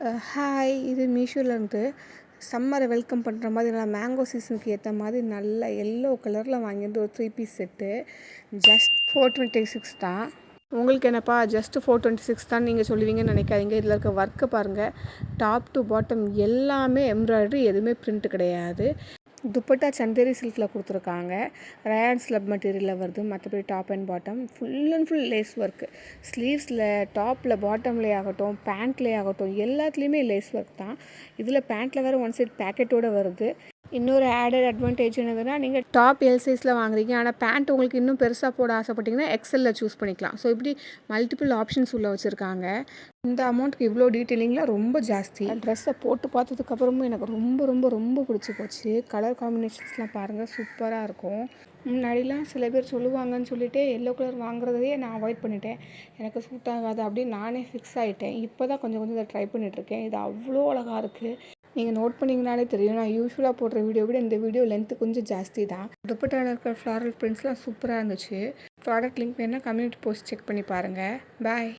Hi, இது மீஷோலேருந்து சம்மரை welcome பண்ணுற மாதிரி நல்லா மேங்கோ சீசனுக்கு ஏற்ற மாதிரி நல்ல எல்லோ கலரில் வாங்கியிருந்து ஒரு 3 பீஸ் செட்டு. ஜஸ்ட் 426 தான். உங்களுக்கு என்னப்பா ஜஸ்ட் 426 தான் நீங்கள் சொல்லுவீங்கன்னு நினைக்காதீங்க. இதில் இருக்க ஒர்க்கை பாருங்கள். டாப் டு பாட்டம் எல்லாமே எம்ப்ராய்டரி, எதுவுமே பிரிண்ட் கிடையாது. துப்பட்டா சந்தேரி சில்கில் கொடுத்துருக்காங்க. ரயான் ஸ்லப் மெட்டீரியலில் வருது. மற்றபடி top and bottom full and full lace work. ஸ்லீவ்ஸில், டாப்பில், பாட்டம்லேயே ஆகட்டும், பேண்ட்லேயே ஆகட்டும், எல்லாத்துலேயுமே லேஸ் ஒர்க் தான். இதில் பேண்ட்டில் வேறு ஒன் சைட் பேக்கெட்டோடு வருது. இன்னொரு ஆடட் அட்வான்டேஜ் என்னதுன்னா, நீங்கள் டாப் எல் சைஸில் வாங்குறீங்க, ஆனால் பேண்ட் உங்களுக்கு இன்னும் பெருசாக போட ஆசைப்பட்டீங்கன்னா எக்ஸலில் சூஸ் பண்ணிக்கலாம். ஸோ இப்படி மல்டிபிள் ஆப்ஷன்ஸ் உள்ள வச்சுருக்காங்க. இந்த அமௌண்ட்டுக்கு இவ்வளோ டீட்டெயிலிங்லாம் ரொம்ப ஜாஸ்தி. ட்ரெஸ்ஸை போட்டு பார்த்ததுக்கப்புறமும் எனக்கு ரொம்ப ரொம்ப ரொம்ப பிடிச்சி போச்சு. கலர் காம்பினேஷன்ஸ்லாம் பாருங்கள், சூப்பராக இருக்கும். முன்னாடிலாம் சில பேர் சொல்லுவாங்கன்னு சொல்லிட்டு எல்லோ கலர் வாங்குறதையே நான் அவாய்ட் பண்ணிட்டேன். எனக்கு சூட் ஆகாது அப்படின்னு நானே ஃபிக்ஸ் ஆகிட்டேன். இப்போ தான் கொஞ்சம் கொஞ்சம் இதை ட்ரை பண்ணிகிட்ருக்கேன். இது அவ்வளோ அழகாக இருக்குது. நீங்கள் நோட் பண்ணிங்கனாலே தெரியும். நான் யூஸ்வலாக போடுற வீடியோ விட இந்த வீடியோ லென்த்து கொஞ்சம் ஜாஸ்தி தான். துப்பட்டாவில் இருக்கிற ஃப்ளாரல் பிரிண்ட்ஸ்லாம் சூப்பராக இருந்துச்சு. ப்ராடக்ட் லிங்க் வேணால் கம்யூனிட்டி போஸ்ட் செக் பண்ணி பாருங்கள். பாய்.